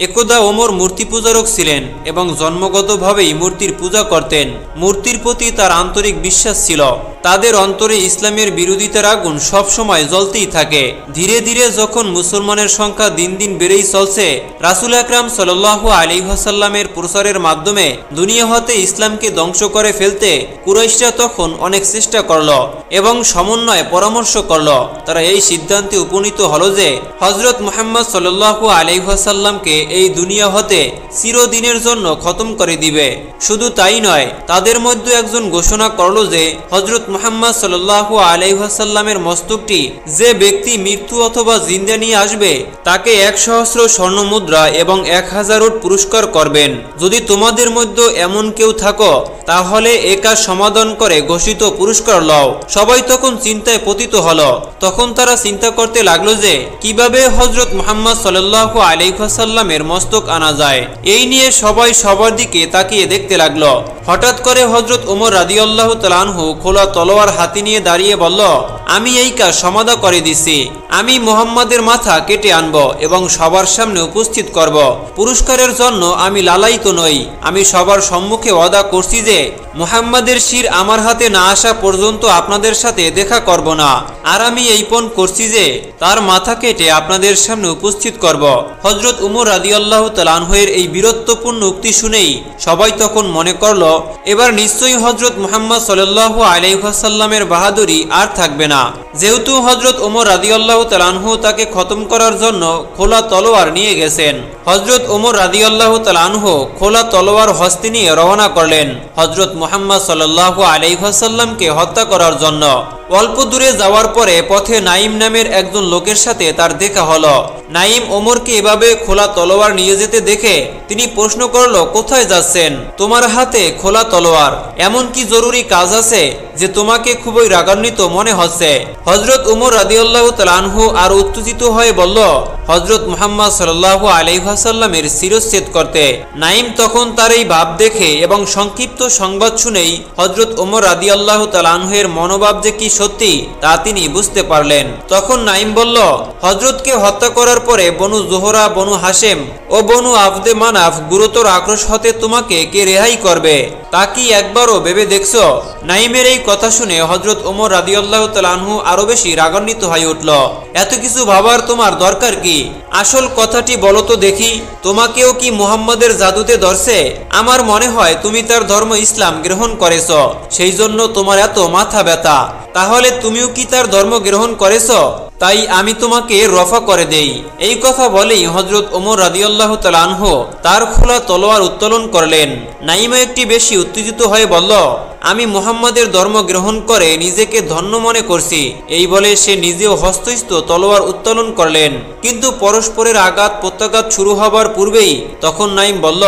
একদা ওমর মূর্তি পূজারক ছিলেন এবং জন্মগতভাবেই মূর্তির পূজা করতেন। মূর্তির প্রতি তার আন্তরিক বিশ্বাস ছিল। তাদের অন্তরে ইসলামের বিরোধিতার আগুন সবসময় জ্বলতেই থাকে। ধীরে ধীরে যখন মুসলমানের সংখ্যা দিন দিন বেড়েই চলছে, রাসূল আকরাম সাল্লাল্লাহু আলাইহি ওয়াসাল্লামের প্রচারের মাধ্যমে দুনিয়া হতে ইসলামকে ধ্বংস করে ফেলতে কুরাইশরা তখন অনেক চেষ্টা করল এবং সমন্বয়ে পরামর্শ করল। তারা এই সিদ্ধান্তে উপনীত হল যে হযরত মুহাম্মদ সাল্লাল্লাহু আলাইহি ওয়াসাল্লামকে এই দুনিয়া হতে চিরদিনের জন্য খতম করে দিবে। শুধু তাই নয়, তাদের মধ্যে একজন ঘোষণা করল যে হযরত মুহাম্মদ সাল্লাল্লাহু আলাইহি ওয়াসাল্লামের মস্তকটি যে ব্যক্তি মৃত্যু অথবা জিন্দা নিয়ে আসবে তাকে 100 স্বর্ণ মুদ্রা এবং 1000 উট পুরস্কার করবেন। যদি তোমাদের মধ্যে এমন কেউ থাকো তাহলে এ কাজ সমাধান করে ঘোষিত পুরস্কার লও। সবাই তখন চিন্তায় পতিত হলো। তখন তারা চিন্তা করতে লাগলো যে কিভাবে হযরত মুহাম্মদ সাল্লাল্লাহু আলাইহি ওয়াসাল্লামের মস্তক আনা যায়। এই নিয়ে সবাই সবার দিকে তাকিয়ে দেখতে লাগলো। হঠাৎ করে হযরত ওমর রাদিয়াল্লাহু তাআলা আনহু খোলা তলোয়ার হাতে নিয়ে দাঁড়িয়ে বলল, আমি এই কাজ সমাধা করে দিচ্ছি। আমি মুহাম্মাদের মাথা কেটে আনব এবং সবার সামনে উপস্থিত করব। পুরস্কারের জন্য আমি লালায়িত নই। আমি সবার সম্মুখে ওয়াদা করছি যে মুহাম্মাদের শির আমার হাতে না আসা পর্যন্ত আপনাদের সাথে দেখা করব না। আর আমি এই পণ করছি যে তার মাথা কেটে আপনাদের সামনে উপস্থিত করব। হযরত ওমর রাদিয়াল্লাহু তাআলা আনহুর এই বীরত্বপূর্ণ উক্তি শুনেই সবাই তখন মনে করল এবার নিশ্চয়ই হযরত মুহাম্মদ সাল্লাল্লাহু আলাইহি ওয়াসাল্লামের বাহাদুরি আর থাকবে না। যেহেতু হযরত ওমর রাদিয়াল্লাহু তাআলা আনহু তাকে খতম করার জন্য খোলা তলোয়ার নিয়ে গেছেন, হযরত ওমর রাদিয়াল্লাহু তাআলা আনহু খোলা তলোয়ার হস্তে নিয়ে রওনা করলেন হযরত মুহাম্মদ সাল্লাল্লাহু আলাইহি ওয়াসাল্লামকে হত্যা করার জন্য। অল্প দূরে যাওয়ার পরে পথে নাইম নামের একজন লোকের সাথে তার দেখা হলো। নাইম ওমরকে এভাবে খোলা তলোয়ার নিয়ে যেতে দেখে তিনি প্রশ্ন করল, কোথায় যাচ্ছেন? তোমার হাতে খোলা তলোয়ার, এমন কি জরুরি কাজ আছে যে তোমাকে খুবই রাগান্বিত মনে হচ্ছে? হযরত ওমর রাদিয়াল্লাহু তাআলা আনহু আর উত্তেজিত হয়ে বলল, হযরত মুহাম্মদ সাল্লাল্লাহু আলাইহি ওয়াসাল্লামের শিরচ্ছেদ করতে। নাইম তখন তার এই ভাব দেখে এবং সংক্ষিপ্ত সংবাদ শুনেই হযরত ওমর রাদিয়াল্লাহু তাআলা আনহুর মনোভাব যে কি সত্যি তা তিনি বুঝতে পারলেন। তখন নাইম বলল, হযরতকে হত্যা করার পরে বনু জোহরা, বনু হাশেম ও বনু আবদে মানাফ গুরুতর আক্রোশ হতে তোমাকে কে রেহাই করবে তা কি একবারও ভেবে দেখছো? নাইমের এই কথা শুনে হযরত ওমর রাদিয়াল্লাহু তাআলা আনহু আরো বেশি রাগান্বিত হয়ে উঠল। এত কিছু ভাবার তোমার দরকার কি? আসল কথাটি বলো তো দেখি, তোমাকেও কি মুহাম্মাদের জাদুতে ধরছে? আমার মনে হয় তুমি তার ধর্ম ইসলাম গ্রহণ করেছ, সেই জন্য তোমার এত মাথা ব্যথা। তাহলে তুমিও কি তার ধর্ম গ্রহণ করেছ? তাই আমি তোমাকে রফা করে দেই। এই কথা বলেই হযরত ওমর রাদিয়াল্লাহু তাআলা আনহু তার খোলা তলোয়ার উত্তোলন করলেন। নাইমও একটি বেশি উত্তেজিত হয়ে বলল, আমি মুহাম্মাদের ধর্ম গ্রহণ করে নিজেকে ধন্য মনে করছি। এই বলে সে নিজেও হস্তস্থ তলোয়ার উত্তোলন করলেন। কিন্তু পরস্পরের আঘাত প্রত্যাঘাত শুরু হবার পূর্বেই তখন নাইম বলল,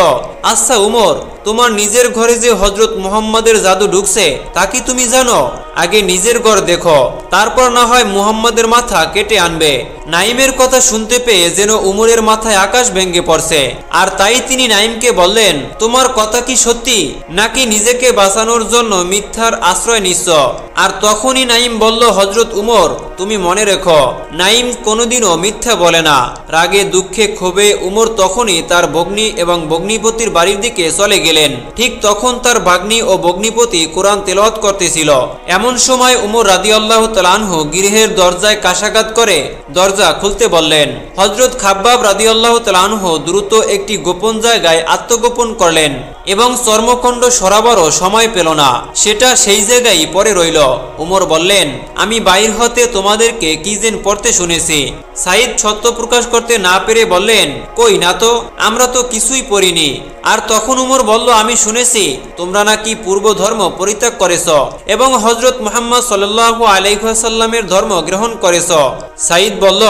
আচ্ছা উমর, তোমার নিজের ঘরে যে হযরত মুহাম্মাদের জাদু ঢুকছে তা কি তুমি জানো? আগে নিজের ঘর দেখো, তারপর না হয় মুহাম্মাদের মাথা কেটে আনবে। নাইমের কথা শুনতে পেয়ে যেন উমরের মাথায় আকাশ ভেঙে পড়ছে। আর তাই তিনি নাইমকে বললেন, তোমার কথা কি সত্যি নাকি নিজেকে বাঁচানোর জন্য মিথ্যার আশ্রয় নিচ্ছ? আর তখনই নাইম বলল, হযরত উমর, তুমি মনে রেখো নাইম কোনোদিনও মিথ্যা বলে না। রাগে দুঃখে ক্ষোভে উমর তখনই তার ভগ্নী এবং ভগ্নীপতির বাড়ির দিকে চলে গেলেন। ঠিক তখন তার ভাগ্নী ও ভগ্নীপতি কোরআন তেলাওয়াত করতেছিল। এমন সময় উমর রাদিয়াল্লাহু তাআলা আনহু গৃহের দরজায় কাশাঘাত করে দরজা খুলতে বললেন। হযরত খাব্বাব রাদিয়াল্লাহু তাআলা আনহু দ্রুত একটি গোপন জায়গায় আত্মগোপন করলেন এবং চর্মখণ্ড সরাবারও সময় পেল না। সেটা সেই জায়গায় পড়ে রইল। উমর বললেন, আমি বাইর হতে তোমাদেরকে কি যেন পড়তে শুনেছি। সাইদ সত্য প্রকাশ করতে না পেরে বললেন, কই না তো, আমরা তো কিছুই পড়িনি। আর তখন উমর বলল, আমি শুনেছি তোমরা নাকি পূর্ব ধর্ম পরিত্যাগ করেছ এবং হযরত মুহাম্মদ সাল্লাল্লাহু আলাইহি ওয়াসাল্লামের ধর্ম গ্রহণ করেছ। সাইদ বলল,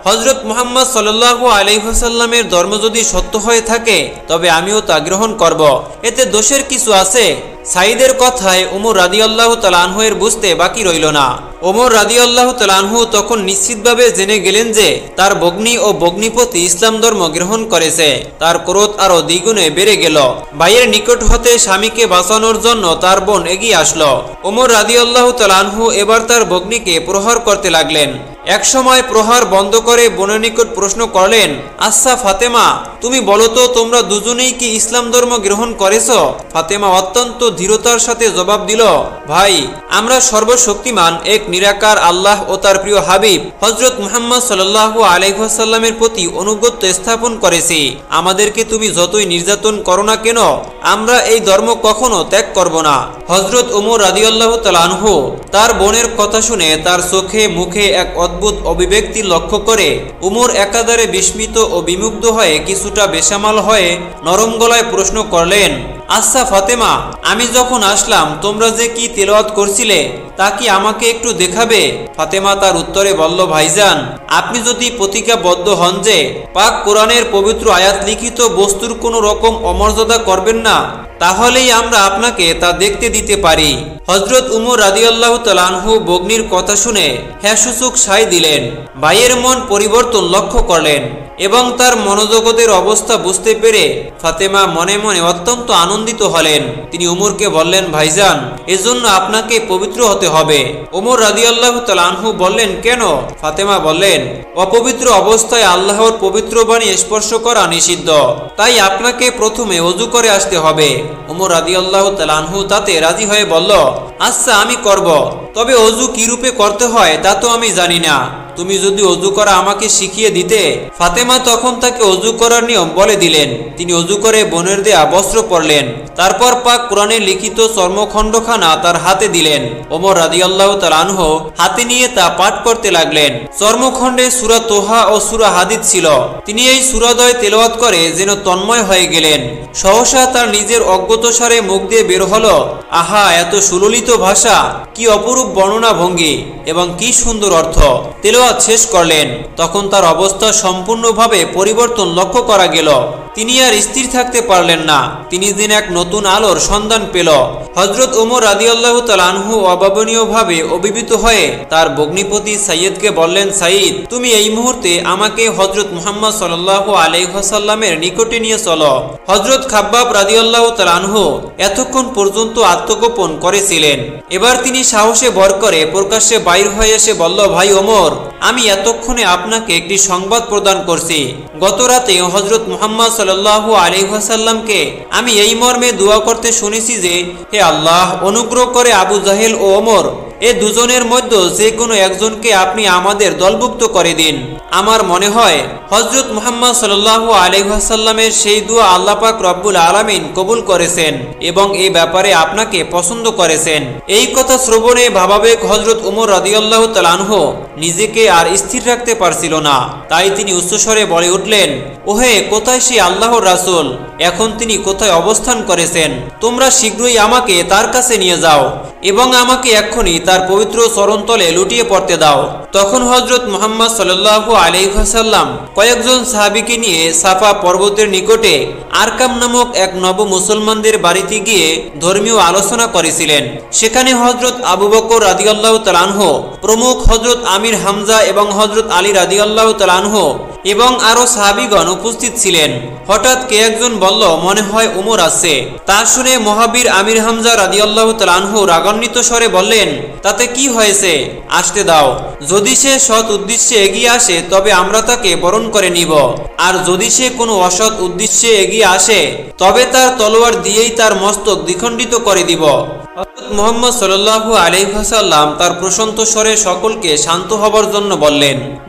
হযরত মুহাম্মদ সাল্লাল্লাহু আলাইহি ওয়াসাল্লামের ধর্ম যদি সত্য হয়ে থাকে তবে আমিও তা গ্রহণ করব, এতে দোষের কিছু আছে? সাইদের কথায় ওমর রাদিয়াল্লাহু তাআলা আনহুর বুঝতে বাকি রইল না। ওমর রাদিয়াল্লাহু তাআলা আনহু তখন নিশ্চিতভাবে জেনে গেলেন যে তার ভগ্নী ও ভগ্নীপতি ইসলাম ধর্ম গ্রহণ করেছে। তার ক্রোধ আরো দ্বিগুণে বেড়ে গেল। ভাইয়ের নিকট হতে স্বামীকে বাঁচানোর জন্য তার বোন এগিয়ে আসলো। ওমর রাদিয়াল্লাহু তাআলা আনহু এবার তার ভগ্নীকে প্রহার করতে লাগলেন। একসময় প্রহার বন্ধ করে বোনের নিকট প্রশ্ন করলেন, আচ্ছা ফাতেমা, তুমি বলো তো তোমরা দুজনেই কি ইসলাম ধর্ম গ্রহণ করেছ? ফাতেমা অত্যন্ত দৃঢ়তার সাথে জবাব দিল, ভাই, আমরা সর্বশক্তিমান এক নিরাকার আল্লাহ ও তার প্রিয় হাবিব হযরত মুহাম্মদ সাল্লাল্লাহু আলাইহি ওয়াসাল্লামের প্রতি অনুগত্য স্থাপন করেছি। আমাদেরকে তুমি যতই নির্যাতন করো না কেন, আমরা এই ধর্ম কখনো ত্যাগ করব না। হযরত ওমর রাদিয়াল্লাহু তাআলা আনহু তার বোনের কথা শুনে তার চোখে মুখে এক অদ্ভুত অভিব্যক্তি লক্ষ্য করে উমর একাধারে বিস্মিত ও বিমুগ্ধ হয়ে কিছুটা বেসামাল হয়ে নরম গলায় প্রশ্ন করলেন, আচ্ছা ফাতেমা, আমি যখন আসলাম তোমরা যে কি তেলাওয়াত করছিলে তা কি আমাকে একটু দেখাবে? ফাতেমা তার উত্তরে বলল, ভাইজান, আপনি যদি প্রতিজ্ঞাবদ্ধ হন যে পাক কোরআনের পবিত্র আয়াত লিখিত বস্তুর কোনো রকম অমর্যাদা করবেন না, তাহলেই আমরা আপনাকে তা দেখতে দিতে পারি। হযরত উমর রাদিয়াল্লাহু তাআলা আনহু বগ্নির কথা শুনে হ্যাঁ সূচক সায় দিলেন। ভাইয়ের মন পরিবর্তন লক্ষ্য করলেন এবং তার মনোজগতের অবস্থা বুঝতে পেরে ফাতেমা মনে মনে অত্যন্ত আনন্দিত হলেন। তিনি উমরকে বললেন, ভাইজান, এজন্য আপনাকে পবিত্র হতে হবে। উমর রাদিয়াল্লাহু তাআলা আনহু বললেন, কেন? ফাতেমা বললেন, অপবিত্র অবস্থায় আল্লাহর পবিত্র বাণী স্পর্শ করা নিষিদ্ধ, তাই আপনাকে প্রথমে ওযু করে আসতে হবে। উমর রাদিয়াল্লাহু তাআলা আনহু তাতে রাজি হয়ে বলল, আচ্ছা আমি করব, তবে ওযু কি রূপে করতে হয় তা তো আমি জানি না, তুমি যদি ওযু করা আমাকে শিখিয়ে দিতে। ফাতেমা তখন তাকে ওযু করার নিয়ম বলে দিলেন। তিনি ওযু করে বোনের দেয়া বস্ত্র পরলেন, তারপর পাক কোরআনে লিখিত চর্মখণ্ডখানা তার হাতে দিলেন। ওমর রাদিয়াল্লাহু তাআলা আনহু হাতে নিয়ে তা পাঠ করতে লাগলেন। চর্মখণ্ডে সূরা তোহা ও সূরা হাদীদ ছিল। তিনি এই সূরাদ্বয় তেলাওয়াত করে যেন তন্ময় হয়ে গেলেন। সহসা তার নিজের অজ্ঞাতসারে মুখ দিয়ে বের হলো, আহা, এত সুললিত ভাষা, কি অপরূপ বর্ণনা ভঙ্গি এবং কি সুন্দর অর্থ। তেলাওয়াত শেষ করলেন, তখন তার অবস্থা সম্পূর্ণভাবে পরিবর্তন লক্ষ্য করা গেল। তিনি আর স্থির থাকতে পারলেন না। তিনি যেন এক নতুন আলোর সন্ধান পেল। হযরত ওমর রাদিয়াল্লাহু তাআলা আনহু অভাবনীয়ভাবে অভিভূত হয়ে তার ভগ্নিপতি সাইয়্যিদকে বললেন, সাইয়্যিদ, তুমি এই মুহূর্তে আমাকে হযরত মুহাম্মদ সাল্লাল্লাহু আলাইহি ওয়াসাল্লামের নিকটে নিয়ে চলো। হযরত খাব্বাব রাদিয়াল্লাহু তাআলা আনহু এতক্ষণ পর্যন্ত আত্মগোপন করেছিলেন। এবার তিনি সাহসে ভর করে প্রকাশ্যে বাইর হয়ে এসে বলল, ভাই ওমর, আমি এতক্ষণে আপনাকে একটি সংবাদ প্রদান করছি। গত রাতে হযরত মুহাম্মদ সাল্লাল্লাহু আলাইহি ওয়াসাল্লামকে আমি এই মর্মে দোয়া করতে শুনেছি যে, হে আল্লাহ, অনুগ্রহ করে আবু জাহেল ও ওমর এ দুজনের মধ্যে যে কোনো একজনকে আপনি আমাদের দলভুক্ত করে দিন। আমার মনে হয় হযরত মুহাম্মদ সাল্লাল্লাহু আলাইহি ওয়াসাল্লামের সেই দোয়া আল্লাহ পাক রব্বুল আলামিন কবুল করেছেন এবং এই ব্যাপারে আপনাকে পছন্দ করেছেন। এই কথা শ্রবণে ভাবাবেগ হযরত ওমর রাদিয়াল্লাহু তাআলা আনহু নিজেকে আর স্থির রাখতে পারছিল না। তাই তিনি উচ্চস্বরে বলে উঠলেন, ওহে, কোথায় সেই আল্লাহর রাসূল? এখন তিনি কোথায় অবস্থান করেছেন? তোমরা শীঘ্রই আমাকে তার কাছে নিয়ে যাও এবং আমাকে এক্ষুনি তার পবিত্র চরণতলে লুটিয়ে পড়তে দাও। তখন হযরত মুহাম্মদ সাল্লাল্লাহু আলাইহি ওয়াসাল্লাম কয়েকজন সাহাবীকে নিয়ে সাফা পর্বতের নিকটে আরকাম নামক এক নব মুসলমানদের বাড়িতে গিয়ে ধর্মীয় আলোচনা করেছিলেন। সেখানে হযরত আবু বকর রাদিয়াল্লাহু তাআলা আনহু প্রমুখ, হযরত আমির হামজা এবং হযরত আলী রাদিয়াল্লাহু তাআলা আনহু এবং আরো সাহাবীগণ উপস্থিত ছিলেন। হঠাৎ কে একজন বলল, মনে হয় ওমর আছে। তা শুনে মহাবীর আমির হামজা রাদিয়াল্লাহু তাআলা আনহু রাগান্বিত স্বরে বললেন, তাতে কি হয়েছে, আসতে দাও। যদি সে সৎ উদ্দেশ্যে এগিয়ে আসে তবে আমরা তাকে বরণ করে নিব, আর যদি সে কোনো অসৎ উদ্দেশ্যে এগিয়ে আসে তবে তার তলোয়ার দিয়েই তার মস্তক দ্বিখণ্ডিত করে দিব। হযরত মুহাম্মদ সাল্লাল্লাহু আলাইহি ওয়াসাল্লাম তার প্রশান্ত স্বরে সকলকে শান্ত হবার জন্য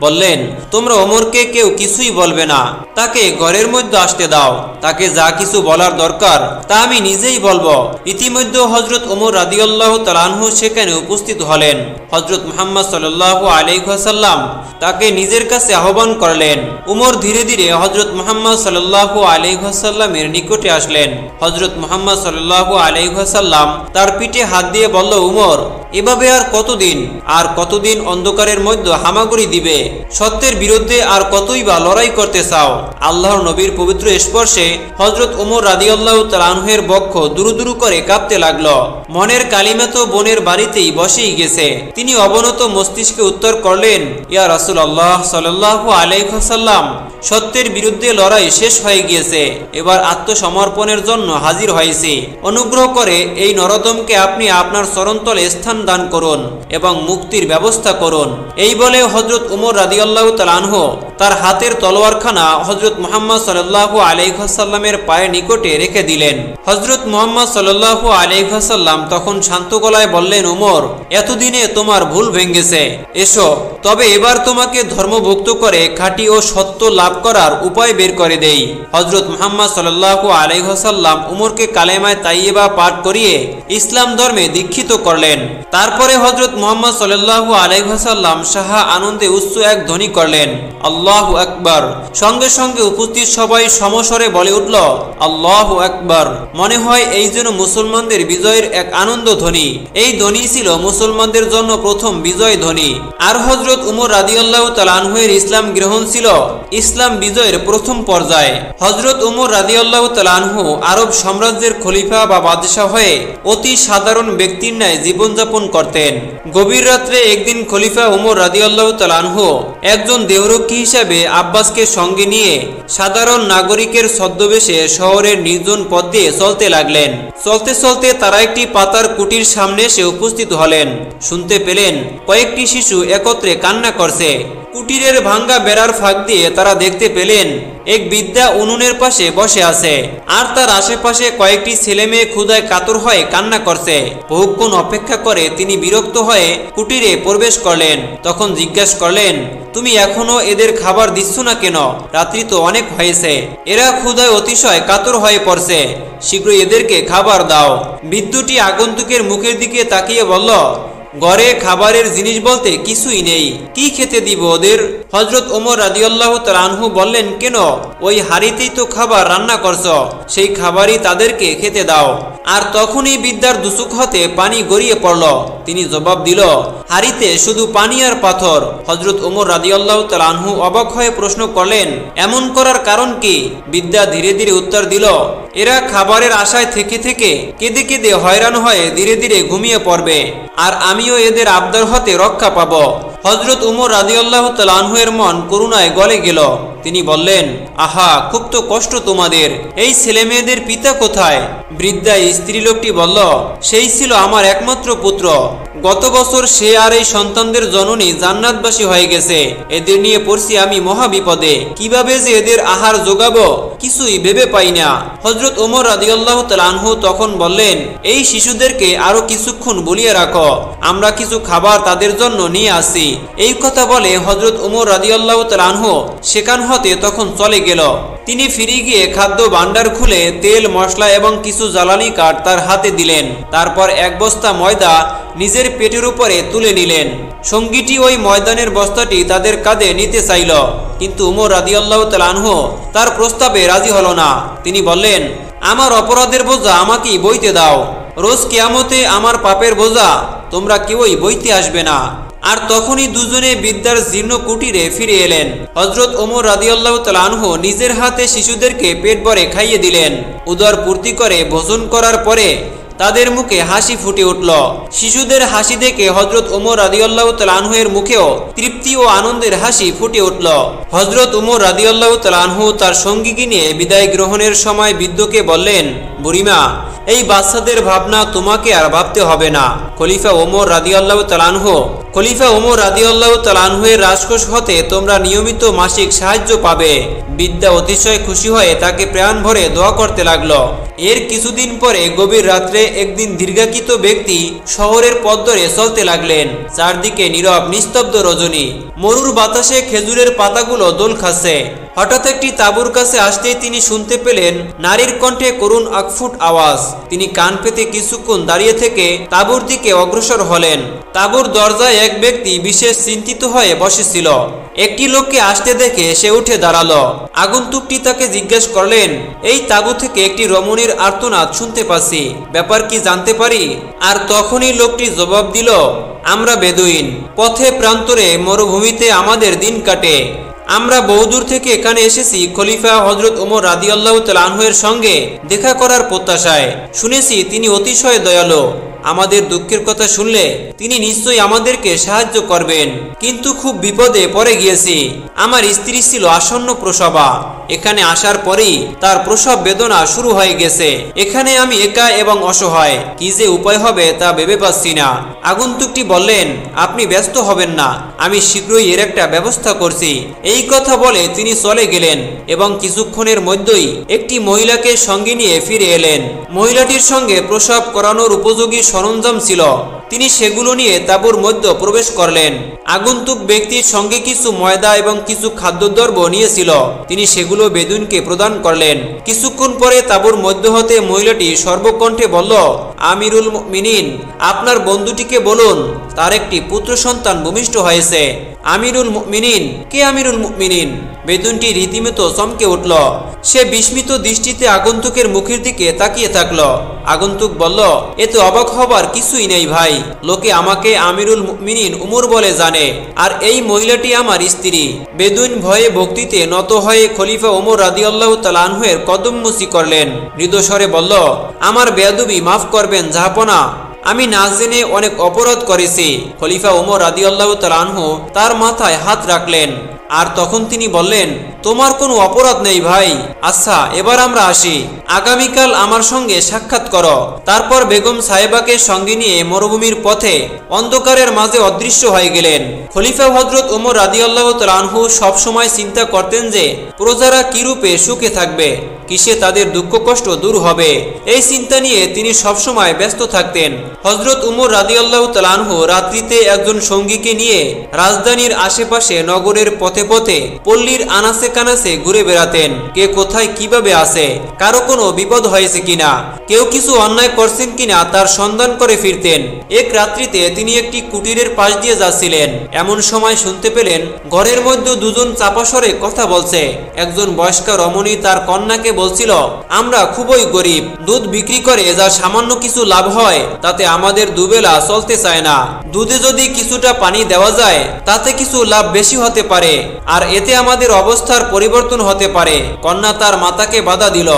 বললেন, তোমরা ওমরকে কেউ কিছুই বলবে না, তাকে ঘরের মধ্যে আসতে দাও। তাকে যা কিছু বলার দরকার তা আমি নিজেই বলবো। ইতিমধ্যে হযরত ওমর রাদিয়াল্লাহু তাআলা আনহু সেখানে উপস্থিত হলেন। হযরত মুহাম্মদ সাল্লাল্লাহু আলাইহি ওয়াসাল্লাম তাকে নিজের কাছে আহ্বান করলেন। উমর ধীরে ধীরে হযরত মুহাম্মদ সাল্লাল্লাহু আলাইহি ওয়াসাল্লামের নিকটে আসলেন। হযরত মুহাম্মদ সাল্লাল্লাহু আলাইহি ওয়াসাল্লাম তার পিঠে হাত দিয়ে বলল, উমর, এভাবে আর কতদিন অন্ধকারের মধ্যে হামাগুড়ি দিবে? সত্যের বিরুদ্ধে আর কতই বা লড়াই করতে চাও? আল্লাহর নবীর পবিত্র স্পর্শে হযরত ওমর রাদিয়াল্লাহু তাআলা আনহুর বক্ষ দুরু করে কাঁপতে লাগলো। মনের কালিমা তো বোনের বাড়িতেই বসেই গেছে। তিনি অবনত মস্তিষ্কে উত্তর করলেন, ইয়া রাসূলুল্লাহ সাল্লাল্লাহু আলাইহি ওয়াসাল্লাম, সত্যের বিরুদ্ধে লড়াই শেষ হয়ে গিয়েছে, এবার আত্মসমর্পণের জন্য হাজির হয়েছি। অনুগ্রহ করে এই নরোত্তমকে আপনি আপনার চরণতলে স্থান দান করুন এবং মুক্তির ব্যবস্থা করুন। এই বলে হযরত উমর রাদিয়াল্লাহু তাআলা আনহু তার হাতের তলোয়ারখানা হযরত মুহাম্মদ সাল্লাল্লাহু আলাইহি ওয়াসাল্লামের পায়ের নিকটে রেখে দিলেন। হযরত মুহাম্মদ সাল্লাল্লাহু আলাইহি ওয়াসাল্লাম তখন শান্ত গলায় বললেন, উমর, এতদিনে তোমার ভুল ভেঙেছে, এসো তবে এবার তোমাকে ধর্মভুক্ত করে খাঁটি ও সত্য লাভ করার উপায় বের করে দেই। হযরত মুহাম্মদ সাল্লাল্লাহু আলাইহি ওয়াসাল্লাম উমরকে কালেমায়ে তাইয়্যিবা পাঠ করিয়ে ইসলাম ধর্মে দীক্ষিত করলেন। তারপরে হযরত মুহাম্মদ সাল্লাল্লাহু আলাইহি ওয়াসাল্লাম সাহা আনন্দে উচ্চ এক ধ্বনি করলেন, আল্লাহু আকবার। সঙ্গে সঙ্গে উপস্থিত সবাই সমস্বরে বলে উঠল, আল্লাহু আকবার। মনে হয় এই যেন মুসলমানদের বিজয়ের এক আনন্দ ধ্বনি। এই ধ্বনি ছিল মুসলমানদের জন্য প্রথম বিজয় ধ্বনি। আর হযরত উমর রাদিয়াল্লাহু তাআলা আনহুর ইসলাম গ্রহণ ছিল ইসলাম বিজয়ের প্রথম পর্যায়ে। হযরত উমর রাদিয়াল্লাহু তাআলা আনহু আরব সাম্রাজ্যের খলিফা বা বাদশাহ হয়ে অতি সাধারণ ব্যক্তির ন্যায় জীবনযাপন করতেন। গভীর রাত্রে একদিন খলিফা উমর রাদিয়াল্লাহু তাআলা আনহু একজন দেহরক্ষী হিসাবে আব্বাসকে সঙ্গে নিয়ে সাধারণ নাগরিকের ছদ্মবেশে শহরের নির্জন পথ দিয়ে চলতে লাগলেন। চলতে চলতে তারা একটি পাতার কুটির সামনে এসে উপস্থিত হলেন। শুনতে পেলেন কয়েকটি শিশু একত্রে কান্না করছে। কুটিরের ভাঙ্গা বেড়ার ফাঁক দিয়ে তারা দেখতে পেলেন এক বৃদ্ধা উনুনের পাশে বসে আছে, আর তার আশেপাশে কয়েকটি ছেলে মেয়ে ক্ষুধায় কাতর হয়ে কান্না করছে। বহুক্ষণ অপেক্ষা করে তিনি বিরক্ত হয়ে কুটিরে প্রবেশ করলেন। তখন জিজ্ঞাসা করলেন, তুমি এখনো এদের খাবার দিচ্ছ না কেন? রাত্রি তো অনেক হয়েছে, এরা ক্ষুধায় অতিশয় কাতর হয়ে পড়ছে, শীঘ্রই এদেরকে খাবার দাও। বৃদ্ধটি আগন্তুকের মুখের দিকে তাকিয়ে বলল, ঘরে খাবারের জিনিস বলতে কিছুই নেই, কি খেতে দিব ওদের? হযরত ওমর রাদিয়াল্লাহু তাআলা আনহু বললেন, কেন, ওই হাড়িতেই তো খাবার রান্না করছো, সেই খাবারই তাদেরকে খেতে দাও। আর তখনই বিদ্যার দুচুক হতে পানি গড়িয়ে পড়ল। তিনি জবাব দিল, হাড়িতে শুধু পানি আর পাথর। হযরত ওমর রাদিয়াল্লাহু তাআলা আনহু অবাক হয়ে প্রশ্ন করলেন, এমন করার কারণ কি? বিদ্যা ধীরে ধীরে উত্তর দিল, এরা খাবারের আশায় থেকে থেকে কেঁদে কেঁদে হয়রান হয়ে ধীরে ধীরে ঘুমিয়ে পড়বে, আর আমিও এদের আবদার হতে রক্ষা পাব। হযরত উমর রাদিয়াল্লাহু তাআলা আনহু এর মন করুণায় গলে গেল। তিনি বললেন, আহা, খুব তো কষ্ট তোমাদের, এই ছেলে মেয়েদের পিতা কোথায়? বৃদ্ধা স্ত্রী লোকটি বলল, সেই ছিল আমার একমাত্র পুত্র, গত বছর সে আর এই সন্তানদের জননী জান্নাতবাসী হয়ে গেছে। এদের নিয়ে পড়ছি আমি মহা বিপদে, কিভাবে যে এদের আহার যোগাবো কিছুই ভেবে পাই না। হযরত ওমর রাদিয়াল্লাহু তাআলা আনহু তখন বললেন, এই শিশুদেরকে আরো কিছুক্ষণ বলিয়ে রাখো, আমরা কিছু খাবার তাদের জন্য নিয়ে আসি। এই কথা বলে হযরত ওমর রাদিয়াল্লাহু তাআলা আনহু সেখান হতে তখন চলে গেল। তিনি ফিরে গিয়ে খাদ্য ভাণ্ডার খুলে তেল, মশলা এবং কিছু জ্বালানি কাঠ তার হাতে দিলেন। তারপর এক বস্তা ময়দা নিজের পেটের উপরে তুলে নিলেন। সঙ্গীটি ওই ময়দানের বস্তাটি তাদের কাঁধে নিতে চাইল, কিন্তু উমর রাদিয়াল্লাহু তাআলা আনহু তার প্রস্তাবে রাজি হলো না। তিনি বললেন, আমার অপরাধের বোঝা আমাকেই বইতে দাও, রোজ কিয়ামতে আমার পাপের বোঝা তোমরা কেউই বইতে আসবে না। আর তখনই দুজনে বিদ্যার জীর্ণ কুটিরে ফিরে এলেন। হযরত ওমর রাদিয়াল্লাহু তাআলা আনহু নিজের হাতে শিশুদেরকে পেট ভরে খাইয়ে দিলেন। উদর পূর্তি করে ভোজন করার পরে তাদের মুখে হাসি ফুটে উঠল। শিশুদের হাসি দেখে হযরত ওমর রাদিয়াল্লাহু তাআলা আনহু এর মুখেও তৃপ্তি ও আনন্দের হাসি ফুটে উঠল। হযরত ওমর রাদিয়াল্লাহু তাআলা আনহু তার সঙ্গীকে নিয়ে বিদায় গ্রহণের সময় বৃদ্ধকে বললেন, বুড়িমা, এই বাচ্চাদের ভাবনা তোমাকে আর ভাবতে হবে না। খলিফা ওমর রাদিয়াল্লাহু তাআলা আনহু এর রাজকোষ হতে তোমরা নিয়মিত মাসিক সাহায্য পাবে। বিদ্যা অতিশয় খুশি হয়ে তাকে প্রাণ ভরে দোয়া করতে লাগলো। এর কিছুদিন পরে গভীর রাত্রে একদিন দীর্ঘায়িত ব্যক্তি শহরের পথ ধরে চলতে লাগলেন। চারদিকে নীরব নিস্তব্ধ রজনী, মরুর বাতাসে খেজুরের পাতাগুলো দোল খাচ্ছে। হঠাৎ একটি তাঁবুর কাছে আসতেই তিনি শুনতে পেলেন নারীর কণ্ঠে করুণ আকফুট আওয়াজ। তিনি কান পেতে কিছুক্ষণ দাঁড়িয়ে থেকে তাঁবুর দিকে অগ্রসর হলেন। তাঁবুর দরজায় এক ব্যক্তি বিশেষ চিন্তিত হয়ে বসেছিল। একটি লোককে আসতে দেখে সে উঠে দাঁড়ালো। আগন্তুকটি তাকে জিজ্ঞাসা করলেন, এই তাঁবু থেকে একটি রমণীর আর্তনাদ শুনতে পাচ্ছি, ব্যাপার কি জানতে পারি? আর তখনই লোকটি জবাব দিল, আমরা বেদুইন, পথে প্রান্তরে মরুভূমিতে আমাদের দিন কাটে। আমরা বহুদূর থেকে এখানে এসেছি খলিফা হযরত ওমর রাদিয়াল্লাহু তাআলা আনহু এর সঙ্গে দেখা করার প্রত্যাশায়। শুনেছি তিনি অতিশয় দয়ালু, আমাদের দুঃখের কথা শুনলে তিনি নিশ্চয়ই আমাদেরকে সাহায্য করবেন। কিন্তু খুব বিপদে পড়ে গিয়েছি। আমার স্ত্রী ছিল আসন্ন প্রসবা। এখানে আসার পরেই তার প্রসব বেদনা শুরু হয়ে গেছে। এখানে আমি একা এবং অসহায়, কি যে উপায় হবে তা ভেবে পাচ্ছি না। আগন্তুকটি বললেন, আপনি ব্যস্ত হবেন না, আমি শীঘ্রই এর একটা ব্যবস্থা করছি। এই কথা বলে তিনি চলে গেলেন এবং কিছুক্ষণের মধ্যেই একটি মহিলাকে সঙ্গে নিয়ে ফিরে এলেন। মহিলাটির সঙ্গে প্রসাব করানোর উপযোগী সরঞ্জাম ছিল। তিনি সেগুলো নিয়ে তাঁবুর মধ্যে প্রবেশ করলেন। আগন্তুক ব্যক্তির সঙ্গে কিছু ময়দা এবং কিছু খাদ্যদ্রব্য নিয়েছিল। তিনি সেগুলো বেদুইনকে প্রদান করলেন। কিছুক্ষণ পরে তাঁবুর মধ্য হতে মহিলাটি সর্বকণ্ঠে বলল, আমিরুল মুমিনিন, আপনার বন্ধুটিকে বলুন তার একটি পুত্র সন্তান ভূমিষ্ঠ হয়েছে। আমিরুল মুমিনিন? কে আমিরুল মুমিনিন? বেদুইনটি রীতিমতো চমকে উঠল। সে বিস্মিত দৃষ্টিতে আগন্তুকের মুখের দিকে তাকিয়ে থাকল। আগন্তুক বলল, এতে অবাক হবার কিছুই নেই ভাই, লোকে আমাকে আমিরুল মুমিনিন উমর বলে জানে, আর এই মহিলাটি আমার স্ত্রী। বেদুইন ভয়ে ভক্তিতে নত হয়ে খলিফা ওমর রাদিয়াল্লাহু তাআলা আনহুর কদমমুচি করলেন। মৃদুস্বরে বলল, আমার বেয়াদবি মাফ করবেন জাহাপনা, আমি না জেনে অনেক অপরাধ করেছি। খলিফা ওমর রাদিয়াল্লাহু তাআলা আনহু তার মাথায় হাত রাখলেন আর তখন তিনি বললেন, তোমার কোনো অপরাধ নেই ভাই। আচ্ছা, এবার আমরা আসি, আগামীকাল আমার সঙ্গে সাক্ষাৎ করো। তারপর বেগম সাহেবাকে সঙ্গে নিয়ে মরুভূমির পথে অন্ধকারের মাঝে অদৃশ্য হয়ে গেলেন। খলিফা হযরত ওমর রাদিয়াল্লাহু তাআলা আনহু সবসময় চিন্তা করতেন যে প্রজারা কিরূপে সুখে থাকবে, কিসে তাদের দুঃখ কষ্ট দূর হবে। এই চিন্তা নিয়ে তিনি সবসময় ব্যস্ত থাকতেন। হযরত ওমর রাদিয়াল্লাহু তাআলা আনহু রাত্রিতে একজন সঙ্গীকে নিয়ে রাজধানীর আশেপাশে নগরের পথে পথে পল্লীর আনাচে কানাচে ঘুরে বেড়াতেন। কে কোথায় কিভাবে আছে, কারো কোনো বিপদ হয়েছে কিনা, কেউ কিছু অন্যায় করছেন কিনা তার সন্ধান করে ফিরতেন। এক রাত্রিতে তিনি একটি কুটিরের পাশ দিয়ে যাচ্ছিলেন। এমন সময় শুনতে পেলেন ঘরের মধ্যে দুজন চাপা স্বরে কথা বলছে। একজন বয়স্কা রমণী তার কন্যাকে বলছিল, আমরা খুবই গরিব, দুধ বিক্রি করে যা সামান্য কিছু লাভ হয় তাতে আমাদের দুবেলা চলতে চায় না। দুধে যদি কিছুটা পানি দেওয়া যায় তাতে কিছু লাভ বেশি হতে পারে, আর এতে আমাদের অবস্থার পরিবর্তন হতে পারে। কন্যা তার মাতাকে বাধা দিল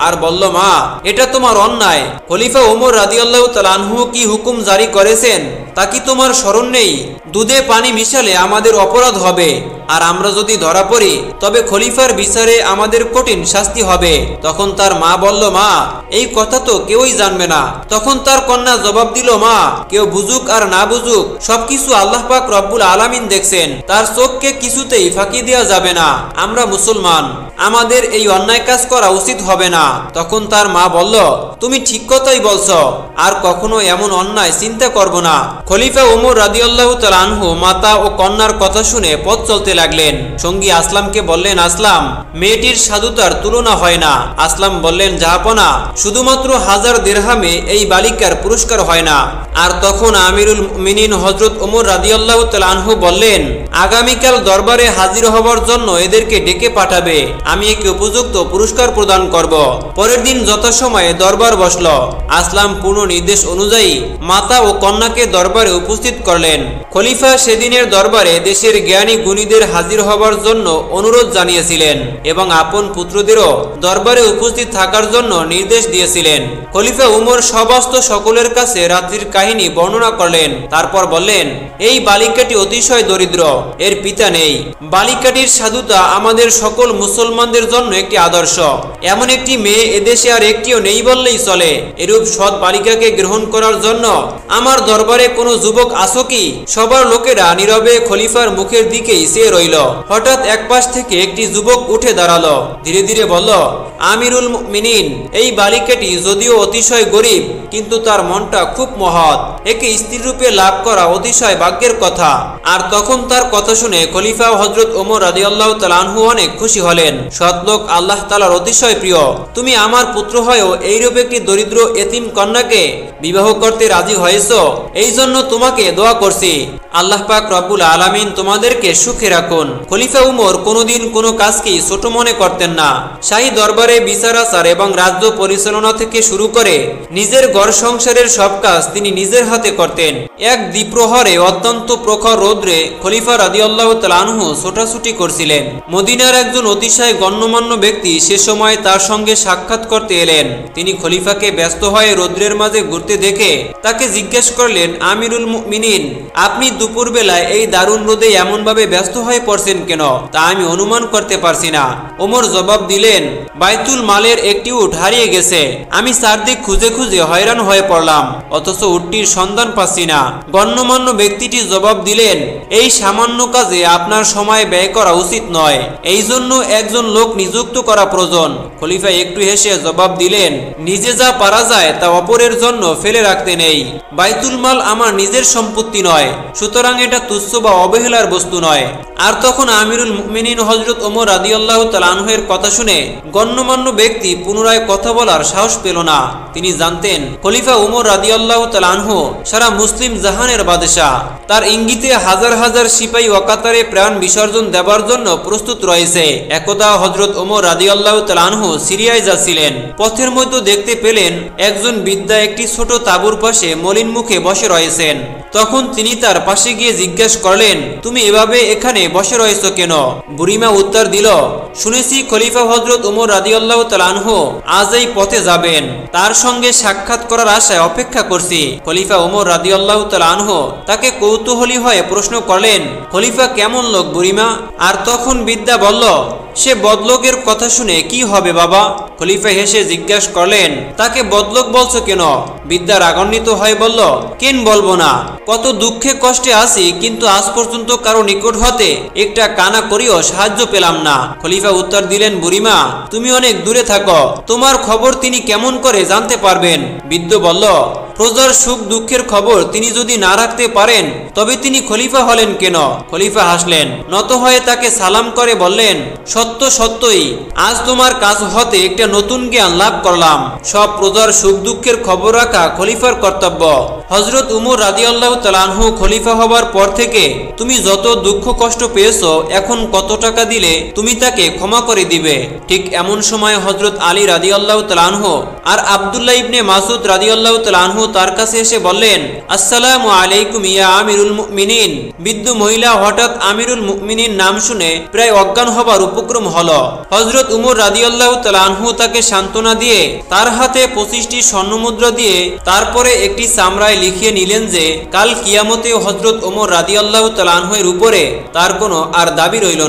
আর বলল, মা, এটা তোমার অন্যায়। খলিফা ওমর রাদিয়াল্লাহু তাআলা আনহু কি হুকুম জারি করেছেন তা কি তোমার স্মরণ নেই? দুধে পানি মিশালে আমাদের অপরাধ হবে, আর আমরা যদি ধরা পড়ি তবে খলিফার বিচারে আমাদের কঠিন শাস্তি হবে। তখন তার মা বলল, মা, এই কথা তো কেউই জানবে না। তখন তার কন্যা জবাব দিল, মা, কেউ বুঝুক আর না বুঝুক সবকিছু আল্লাহ পাক রব্বুল আলামিন দেখছেন, তার চোখকে কিছুতেই ফাঁকি দেওয়া যাবে না। আমরা মুসলমান, আমাদের এই অন্যায় কাজ করা উচিত হবে না। তখন তার মা বলল, তুমি ঠিক কথাই বলছো, আর কখনো এমন অন্যায় চিন্তা করব না। খলিফা ওমর রাদিয়াল্লাহু তাআলা আনহু মাতা ও কন্যার কথা শুনে পথ চলতে লাগলেন। সঙ্গী আসলামকে বললেন, আসলাম, মেয়েটির সাধুতার তুলনা হয় না। আসলাম বললেন, জাহাপনা, শুধুমাত্র 1000 দিরহামে এই বালিকার পুরস্কার হয় না। আর তখন আমিরুল মুমিনিন হযরত ওমর রাদিয়াল্লাহু তাআলা আনহু বললেন, আগামীকাল দরবারে হাজির হবার জন্য এদেরকে ডেকে পাঠাবে, আমি একে উপযুক্ত পুরস্কার প্রদান করব। পরের দিন যথাসময়ে দরবার বসল। আসলাম পূর্ণ নির্দেশ অনুযায়ী মাতা ও কন্যাকে দরবারে উপস্থিত করলেন। খলিফা সেদিনের দরবারে দেশের জ্ঞানী গুণীদের হাজির হবার জন্য অনুরোধ জানিয়েছিলেন এবং আপন পুত্রদেরও দরবারে উপস্থিত থাকার জন্য নির্দেশ দিয়েছিলেন। খলিফা উমর সমস্ত সকলের কাছে রাত্রির কাহিনী বর্ণনা করলেন। তারপর বললেন, এই বালিকাটি অতিশয় দরিদ্র, এর পিতা নেই। বালিকাটির সাধুতা আমাদের সকল মুসলমানদের জন্য একটি আদর্শ। এমন একটি মেয়ে এদেশে আর একটিও নেই বললেই চলে। এরূপ সৎ বালিকাকে গ্রহণ করার জন্য আমার দরবারে কোনো যুবক আছো কি? সবার লোকেরা নীরবে খলিফার মুখের দিকেই চেয়ে রইল। হঠাৎ এক পাশ থেকে একটি যুবক উঠে দাঁড়ালো। ধীরে ধীরে বলল, আমিরুল মুমিনিন, এই বালিকাটি যদিও অতিশয় গরিব কিন্তু তার মনটা খুব মহৎ, একে স্ত্রী রূপে লাভ করা অতিশয় ভাগ্যের কথা। আর তখন তার কথা শুনে খলিফা হযরত ওমর রাদিয়াল্লাহু তাআলা আনহু অনেক খুশি হলেন। সৎলোক আল্লাহ তাআলার অতিশয় প্রিয়। তুমি আমার পুত্র হয়েও এইরূপ একটি দরিদ্র এতিম কন্যাকে বিবাহ করতে রাজি হয়েছো, এই জন্য তোমাকে দোয়া করছি। আল্লাহ পাক রব্বুল আলামিন তোমাদেরকে সুখে রাখুন। খলিফা উমর কোনোদিন কোনো কাজকেই ছোট মনে করতেন না। শাহী দরবারে বিচার আচার এবং রাজ্য পরিচালনা থেকে শুরু করে নিজের ঘর সংসারের সব কাজ তিনি নিজের হাতে করতেন। এক দ্বিপ্রহরে অত্যন্ত প্রখর রৌদ্রে খলিফা রাদিয়াল্লাহু তাআলা আনহু ছোটাছুটি করছিলেন। মদিনার একজন অতিশয় গণ্যমান্য ব্যক্তি সে সময় তার সঙ্গে সাক্ষাৎ করতে এলেন। তিনি খলিফাকে ব্যস্ত হয়ে রৌদ্রের মাঝে ঘুরতে দেখে তাকে জিজ্ঞেস করলেন, আমিরুল মুমিনিন, আপনি দুপুর বেলায় এই দারুণ রোদে এমন ভাবে ব্যস্ত হয়ে পড়ছেন কেন, তা আমি অনুমান করতে পারছি না। ওমর জবাব দিলেন, বাইতুল মালের একটি উট হারিয়ে গেছে। আমি চারদিক খুঁজে খুঁজে হয়রান হয়ে পড়লাম, অথচ উটটির সন্ধান পাচ্ছি না। গণ্যমান্য ব্যক্তিটি জবাব দিলেন, এই সামান্য কাজে আপনার সময় ব্যয় করা উচিত নয়, এই জন্য একজন লোক নিযুক্ত করা প্রয়োজন। খলিফা একটু হেসে জবাব দিলেন, নিজে যা পারা যায় তা অপরের জন্য ফেলে রাখতে নেই। বাইতুল মাল আমার নিজের সম্পত্তি নয়, সুতরাং এটা তুচ্ছ বা অবহেলার বস্তু নয়। আর তখন আমিরুল মুমিনিন হযরত ওমর রাদিয়াল্লাহু তাআলা আনহু এর কথা শুনে গণ্যমান্য ব্যক্তি পুনরায় কথা বলার সাহস পেল না। তিনি জানতেন খলিফা ওমর রাদিয়াল্লাহু তাআলা আনহু সারা মুসলিম জাহানের বাদশা। তার ইঙ্গিতে হাজার হাজার সিপাহী ওয়াকাতারে প্রাণ বিসর্জন দেবার জন্য প্রস্তুত রয়েছে। একদা হযরত ওমর রাদিয়াল্লাহু তাআলা আনহু সিরিয়ায় যাচ্ছিলেন। পথের মধ্যে দেখতে পেলেন একজন বৃদ্ধা একটি ছোট তাঁবুর পাশে মলিন মুখে বসে রয়েছেন। তখন তিনি তার পাশে গিয়ে জিজ্ঞেস করলেন, তুমি এভাবে এখানে বসে রয়েছ কেন? বুড়িমা উত্তর দিল, শুনেছি খলিফা হযরত ওমর রাদিয়াল্লাহু তাআলা আনহু আজ এই পথে যাবেন, তার সঙ্গে সাক্ষাৎ করার আশায় অপেক্ষা করছি। খলিফা ওমর রাদিয়াল্লাহু তাআলা আনহু তাকে কৌতূহলী হয়ে প্রশ্ন করলেন, খলিফা কেমন লোক বুড়িমা? আর তখন বৃদ্ধা বলল, সে বদলোকের কথা শুনে কি হবে বাবা? খলিফা হেসে জিজ্ঞেস করলেন, তাকে বদলোক বলছো কেন? বৃদ্ধা রাগান্বিত হয়ে বলল, কেন বলবো না, কত দুঃখে কষ্টে আছি, কিন্তু আজ পর্যন্ত কারো নিকট হতে একটা কানা করিও সাহায্য পেলাম না। খলিফা উত্তর দিলেন, বুড়িমা তুমি অনেক দূরে থাকো, তোমার খবর তিনি কেমন করে জানতে পারবেন? বৃদ্ধ বলল, প্রজার সুখ দুঃখের খবর তিনি যদি না রাখতে পারেন তবে তিনি খলিফা হলেন কেন? খলিফা হাসলেন, নত হয়ে তাকে সালাম করে বললেন, সত্য সত্যই আজ তোমার কাছ হতে একটা নতুন জ্ঞান লাভ করলাম। সব প্রজার সুখ দুঃখের খবর রাখা খলিফার কর্তব্য। হযরত উমর রাদিয়াল্লাহু তাআলা আনহু খলিফা হবার পর থেকে তুমি যত দুঃখ কষ্ট পেয়েছো, এখন কত টাকা দিলে তুমি তাকে ক্ষমা করে দিবে? ঠিক এমন সময় হযরত আলী রাদিয়াল্লাহু তাআলা আনহু আর আব্দুল্লাহ ইবনে মাসউদ রাদিয়াল্লাহু তাআলা আনহু তার কাছে এসে বললেন, আসসালামু আলাইকুম ইয়া আমিরুল মুমিনিন। বৃদ্ধ মহিলা হঠাৎ আমিরুল মুমিনিন নাম শুনে প্রায় অজ্ঞান হবার উপক্রম হলো। হযরত উমর রাদিয়াল্লাহু তাআলা আনহু তাকে সান্ত্বনা দিয়ে তার হাতে 25টি স্বর্ণমুদ্রা দিয়ে তারপরে একটি চামড়ায় লিখিয়ে নিলেন যে কাল কিয়ামতে হযরত ওমর রাদিয়াল্লাহু তাআলা আনহু এর উপরে তার কোনো আর দাবি রইল না।